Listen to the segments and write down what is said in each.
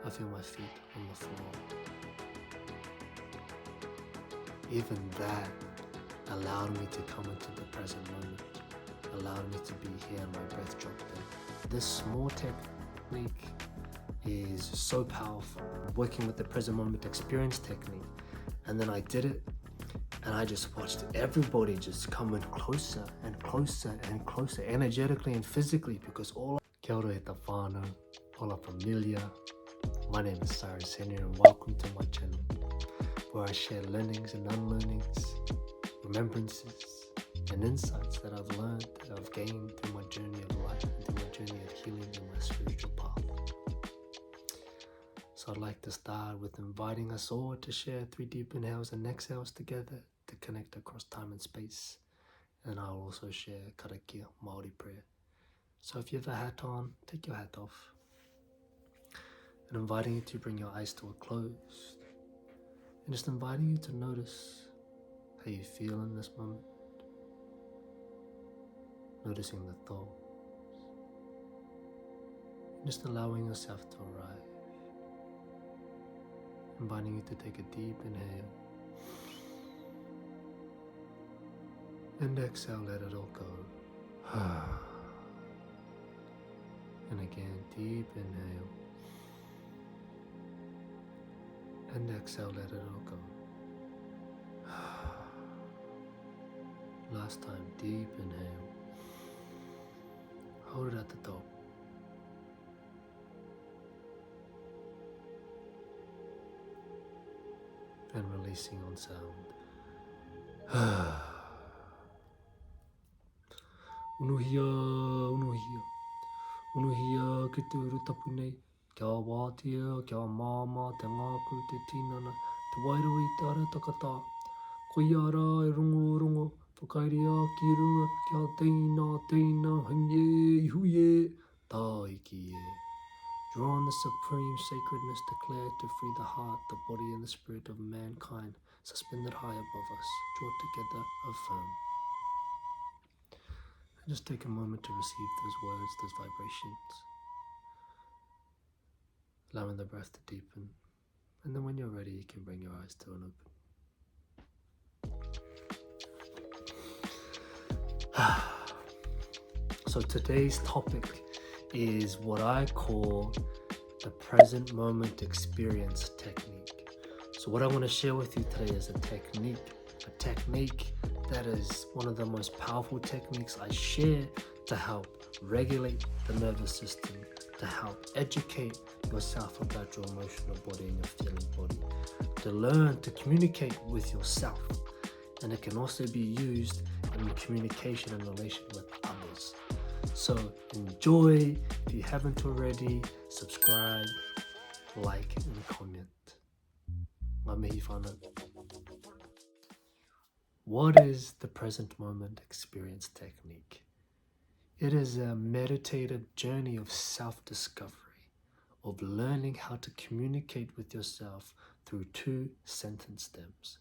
I feel my feet on the floor. Even that allowed me to come into the present moment, allowed me to be here and my breath dropped in. This small technique is so powerful, working with the present moment experience technique. And then I did it, and I just watched everybody just coming closer and closer and closer, energetically and physically, because all kia ora e ta whānau, hola familia. My name is Cyrus Henry, and welcome to my channel, where I share learnings and unlearnings, remembrances and insights that I've learned, that I've gained through my journey of life and through my journey of healing in my spiritual path. So I'd like to start with inviting us all to share 3 deep inhales and exhales together to connect across time and space. And I'll also share Karakia Māori prayer. So if you have a hat on, take your hat off. And inviting you to bring your eyes to a close. And just inviting you to notice how you feel in this moment. Noticing the thoughts. And just allowing yourself to arrive. Inviting you to take a deep inhale. And exhale, let it all go. And again, deep inhale. And exhale, let it all go. Last time, deep inhale. Hold it at the top. And releasing on sound. Unuhia, unuhia. Unuhia ki te uru tapu nei. Kia wātia, kia māma, te ngāku, te tinana, te wairoi, te ara takata. Koi ara e rongo, whakairea ki runga, kia teina, hanye, huye, tāiki e. Draw on the supreme sacredness declared to free the heart, the body and the spirit of mankind, suspended high above us, draw together, affirm. And just take a moment to receive those words, those vibrations. Allowing the breath to deepen. And then when you're ready, you can bring your eyes to an open. So today's topic is what I call the present moment experience technique. So what I want to share with you today is a technique that is one of the most powerful techniques I share to help regulate the nervous system, to help educate yourself about your emotional body and your feeling body, to learn to communicate with yourself. And it can also be used in communication and relation with others. So enjoy. If you haven't already, subscribe, like, and comment. Ngā mihi whānau. What is the present moment experience technique? It is a meditated journey of self-discovery, of learning how to communicate with yourself through 2 sentence stems.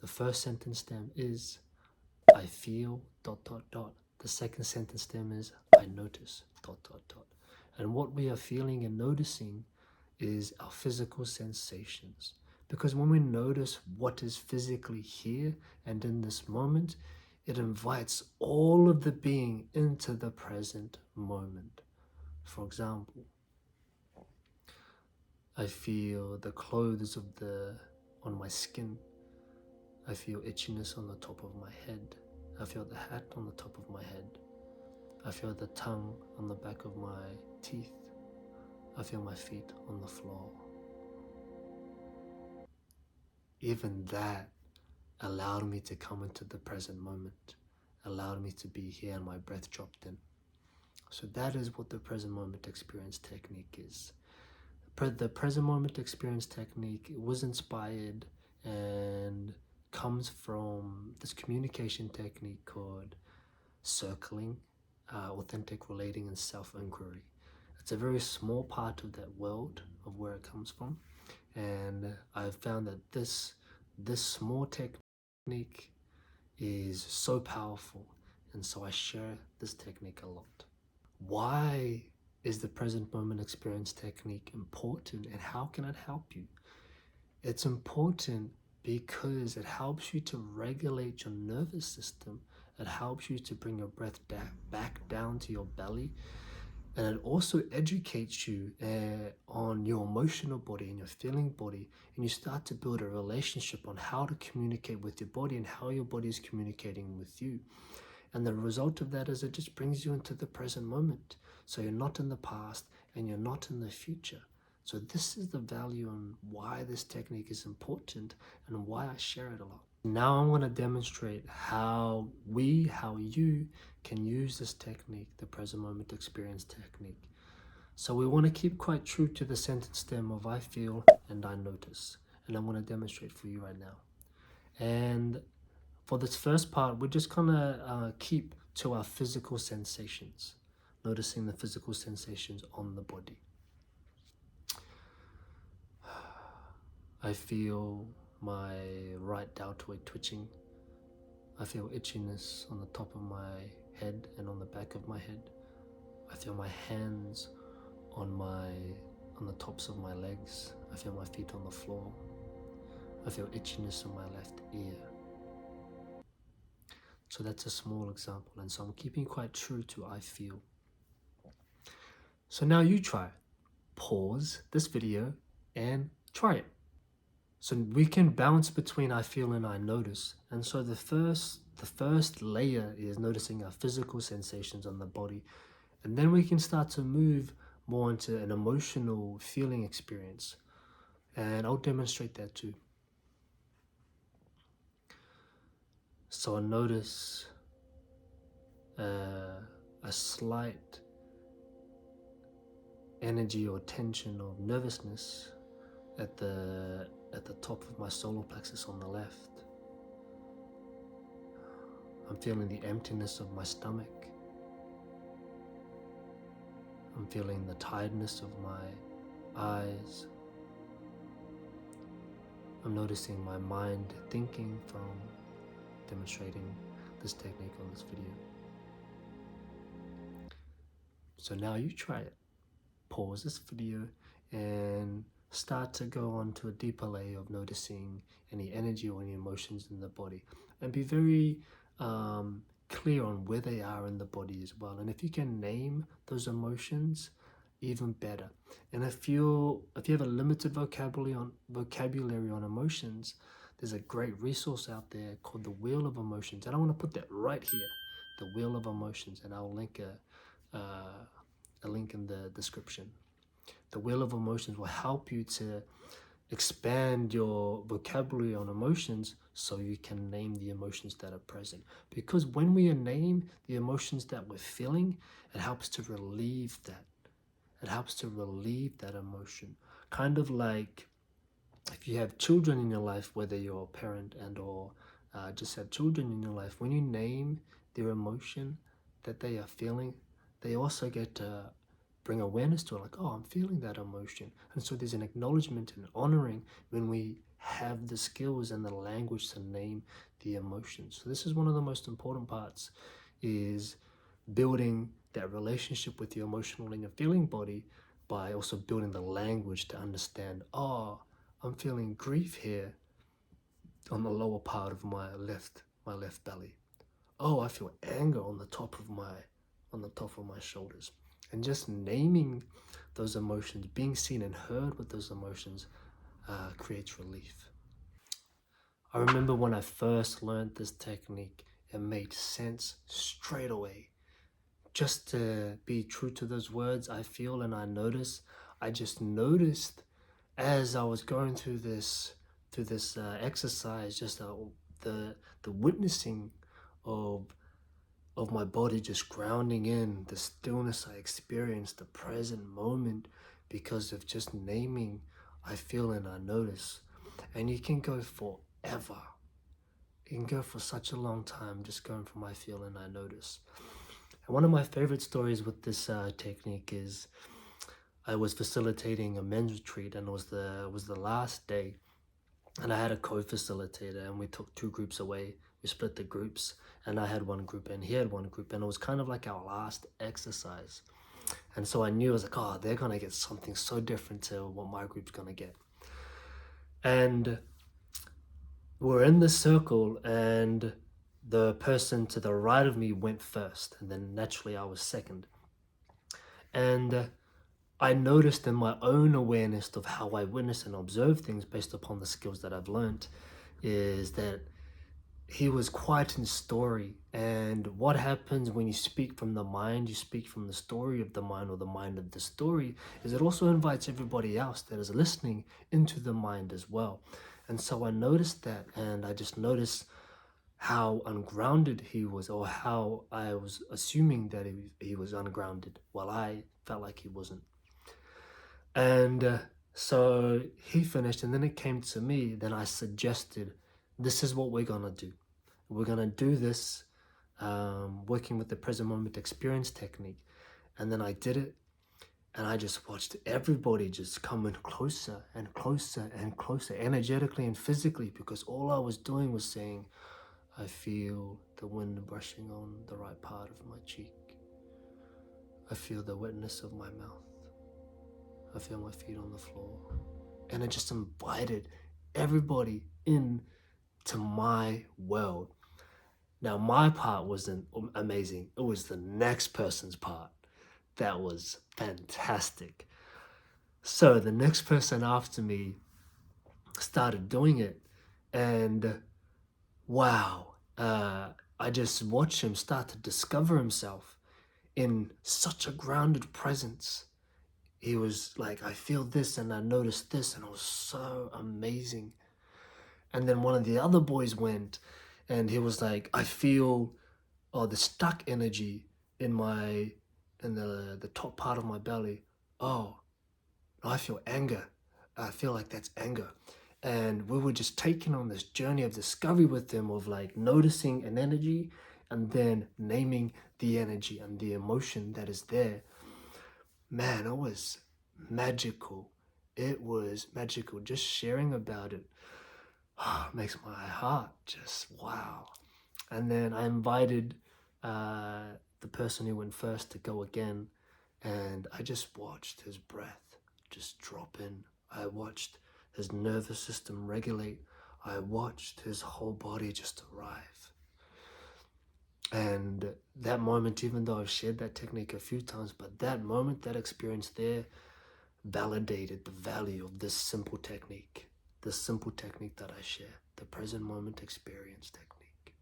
The first sentence stem is, I feel, ... The second sentence stem is, I notice, ... And what we are feeling and noticing is our physical sensations. Because when we notice what is physically here and in this moment, it invites all of the being into the present moment. For example, I feel the clothes on my skin. I feel itchiness on the top of my head. I feel the hat on the top of my head. I feel the tongue on the back of my teeth. I feel my feet on the floor. Even that allowed me to come into the present moment, allowed me to be here and my breath dropped in. So that is what the present moment experience technique is. The present moment experience technique was inspired and comes from this communication technique called circling, authentic relating, and self-inquiry. It's a very small part of that world of where it comes from, and I've found that this small technique is so powerful, and so I share this technique a lot. Why is the present moment experience technique important, and how can it help you? It's important because it helps you to regulate your nervous system. It helps you to bring your breath back down to your belly. And it also educates you on your emotional body and your feeling body. And you start to build a relationship on how to communicate with your body and how your body is communicating with you. And the result of that is it just brings you into the present moment. So you're not in the past and you're not in the future. So this is the value on why this technique is important and why I share it a lot. Now I'm going to demonstrate how you can use this technique, the present moment experience technique. So we want to keep quite true to the sentence stem of I feel and I notice. And I'm going to demonstrate for you right now. And for this first part, we're just going to keep to our physical sensations, noticing the physical sensations on the body. I feel my right deltoid twitching. I feel itchiness on the top of my head and on the back of my head. I feel my hands on the tops of my legs. I feel my feet on the floor. I feel itchiness in my left ear. So that's a small example, and so I'm keeping quite true to I feel. So now you try. Pause this video and try it. So we can bounce between I feel and I notice. And so the first layer is noticing our physical sensations on the body. And then we can start to move more into an emotional feeling experience. And I'll demonstrate that too. So I notice a slight energy or tension or nervousness at the top of my solar plexus on the left. I'm feeling the emptiness of my stomach. I'm feeling the tiredness of my eyes. I'm noticing my mind thinking from demonstrating this technique on this video. So now you try it. Pause this video and start to go on to a deeper layer of noticing any energy or any emotions in the body, and be very clear on where they are in the body as well. And if you can name those emotions, even better. And if you have a limited vocabulary on emotions, there's a great resource out there called the Wheel of Emotions, and I want to put that right here, the Wheel of Emotions, and I'll link a link in the description. The Wheel of Emotions will help you to expand your vocabulary on emotions so you can name the emotions that are present. Because when we name the emotions that we're feeling, it helps to relieve that. It helps to relieve that emotion. Kind of like if you have children in your life, whether you're a parent and or just have children in your life, when you name their emotion that they are feeling, they also get to bring awareness to it, like, oh, I'm feeling that emotion. And so there's an acknowledgement and honoring when we have the skills and the language to name the emotions. So this is one of the most important parts, is building that relationship with your emotional and your feeling body by also building the language to understand, oh, I'm feeling grief here on the lower part of my left belly. Oh, I feel anger on the top of my shoulders. And just naming those emotions, being seen and heard with those emotions, creates relief. I remember when I first learned this technique, it made sense straight away. Just to be true to those words, I feel and I notice. I just noticed as I was going through this exercise, just the witnessing of my body just grounding in the stillness I experienced, the present moment, because of just naming I feel and I notice. And you can go forever. You can go for such a long time just going from I feel and I notice. And one of my favorite stories with this technique is I was facilitating a men's retreat, and it was the last day, and I had a co-facilitator, and we took two groups away. We split the groups, and I had one group and he had one group, and it was kind of like our last exercise. And so I knew, I was like, oh, they're going to get something so different to what my group's going to get. And we're in the circle, and the person to the right of me went first, and then naturally I was second. And I noticed in my own awareness of how I witness and observe things based upon the skills that I've learned is that he was quite in story. And what happens when you speak from the mind, you speak from the story of the mind or the mind of the story, is it also invites everybody else that is listening into the mind as well. And so I noticed that, and I just noticed how ungrounded he was, or how I was assuming that he was ungrounded while I felt like he wasn't. And so he finished, and then it came to me. Then I suggested, this is what we're going to do. We're going to do this working with the present moment experience technique. And then I did it, and I just watched everybody just coming closer and closer and closer, energetically and physically, because all I was doing was saying, I feel the wind brushing on the right part of my cheek. I feel the wetness of my mouth. I feel my feet on the floor. And I just invited everybody in to my world. Now, my part wasn't amazing. It was the next person's part that was fantastic. So the next person after me started doing it, and wow, I just watched him start to discover himself in such a grounded presence. He was like, I feel this and I noticed this, and it was so amazing. And then one of the other boys went, and he was like, I feel the stuck energy in the top part of my belly. Oh, I feel anger. I feel like that's anger. And we were just taking on this journey of discovery with him, of like noticing an energy and then naming the energy and the emotion that is there. Man, it was magical. It was magical. Just sharing about it makes my heart just wow. And then I invited the person who went first to go again, and I just watched his breath just drop in. I watched his nervous system regulate. I watched his whole body just arrive. And that moment, even though I've shared that technique a few times, but that moment, that experience there validated the value of this simple technique that I share, the present moment experience technique.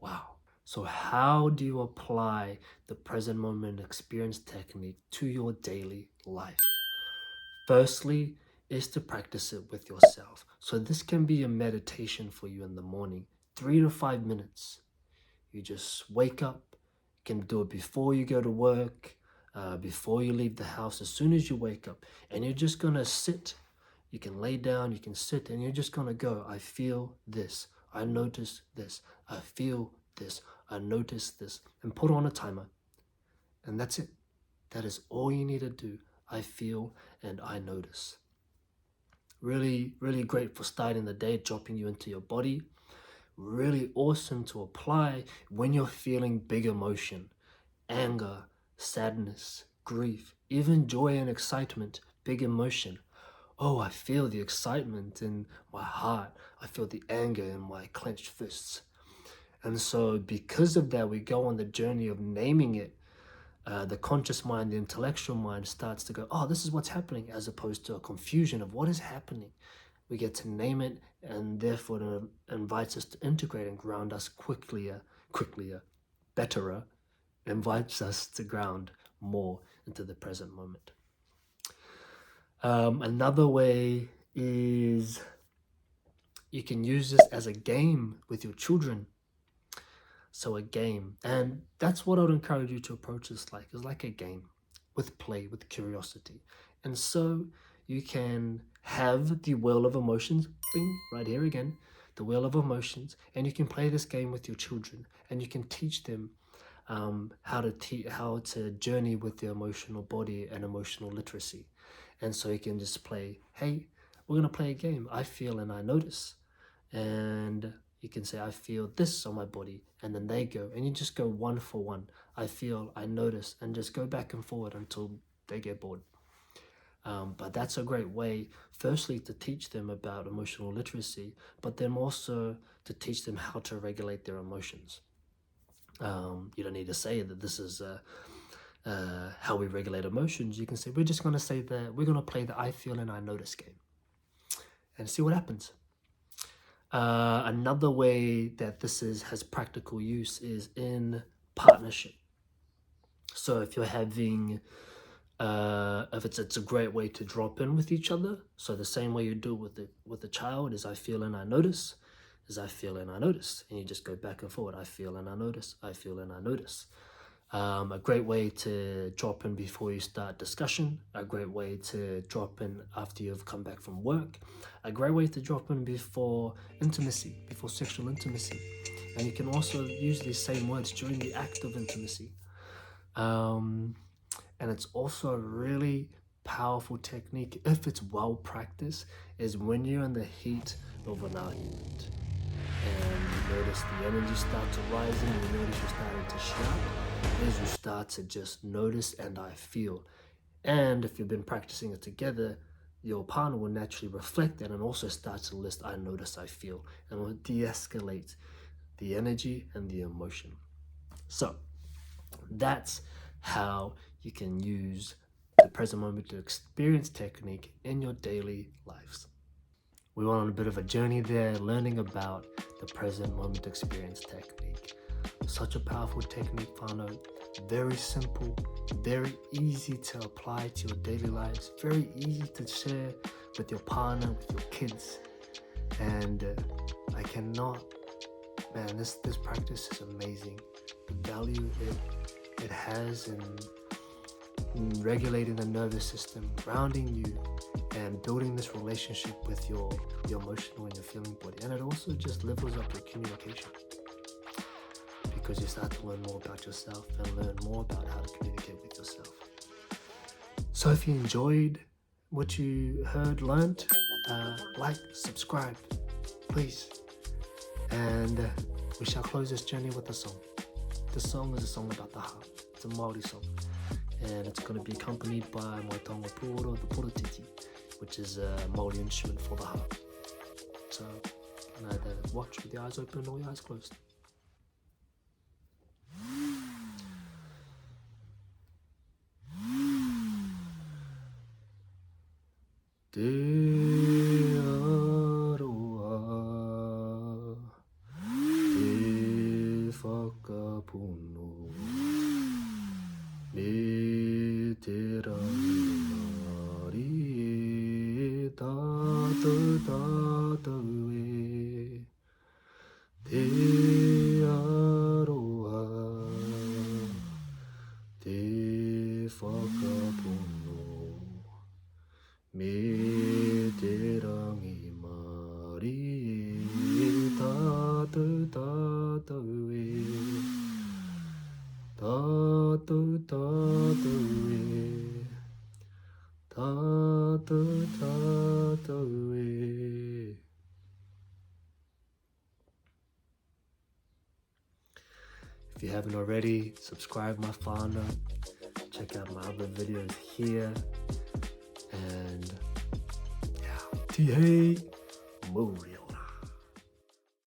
Wow. So how do you apply the present moment experience technique to your daily life? Firstly, is to practice it with yourself. So this can be a meditation for you in the morning, 3 to 5 minutes. You just wake up. You can do it before you go to work, before you leave the house, as soon as you wake up. And you're just going to sit. You can lay down, you can sit, and you're just going to go, I feel this. I notice this. I feel this. I notice this. And put on a timer. And that's it. That is all you need to do. I feel and I notice. Really, really great for starting the day, dropping you into your body. Really awesome to apply when you're feeling big emotion, anger, sadness, grief, even joy and excitement, big emotion. Oh, I feel the excitement in my heart. I feel the anger in my clenched fists. And so because of that, we go on the journey of naming it. The conscious mind, the intellectual mind starts to go, oh, this is what's happening, as opposed to a confusion of what is happening. We get to name it, and therefore it invites us to integrate and ground us betterer, invites us to ground more into the present moment. Another way is you can use this as a game with your children. So a game, and that's what I would encourage you to approach this like, is like a game with play, with curiosity. And so you can have the wheel of emotions, bing, right here again, the wheel of emotions, and you can play this game with your children, and you can teach them how to journey with their emotional body and emotional literacy. And so you can just play, hey, we're going to play a game. I feel and I notice. And You can say, I feel this on my body, and then they go, and you just go one for one. I feel, I notice, and just go back and forward until they get bored. But that's a great way, firstly, to teach them about emotional literacy, but then also to teach them how to regulate their emotions. You don't need to say that this is how we regulate emotions. You can say, we're just going to say that we're going to play the I feel and I notice game and see what happens. Another way that this has practical use is in partnership. So if you're having, if it's a great way to drop in with each other. So the same way you do with the child is I feel and I notice, is I feel and I notice, and you just go back and forward. I feel and I notice, I feel and I notice. A great way to drop in before you start discussion, a great way to drop in after you've come back from work, a great way to drop in before intimacy, before sexual intimacy. And you can also use these same words during the act of intimacy. And it's also a really powerful technique, if it's well practiced, is when you're in the heat of an argument and you notice the energy start to rise and you notice you're starting to shout, is you start to just notice and I feel. And if you've been practicing it together, your partner will naturally reflect that and also start to list I notice, I feel, and will de-escalate the energy and the emotion. So that's how you can use the present moment to experience technique in your daily lives. We went on a bit of a journey there, learning about the present moment experience technique. Such a powerful technique, whānau. Very simple, very easy to apply to your daily lives, very easy to share with your partner, with your kids. And I cannot, man, this practice is amazing. The value it has in regulating the nervous system, grounding you, and building this relationship with your emotional and your feeling body. And it also just levels up your communication, because you start to learn more about yourself and learn more about how to communicate with yourself. So if you enjoyed what you learned, like, subscribe, please. And we shall close this journey with a song. The song is a song about the heart. It's a Māori song. And it's going to be accompanied by my tonga puoro, the porotiti, which is a Māori instrument for the heart. So you can either watch with your eyes open or your eyes closed. Te aroa, te whakapono, me te rangi Māori e tātou e. Te aroa, te whakapono, me te rangi Māori e tātou e. Tātou e. Tātou e. If you haven't already, subscribe my whānau. Check out my other videos here. And yeah, Te hei Māori.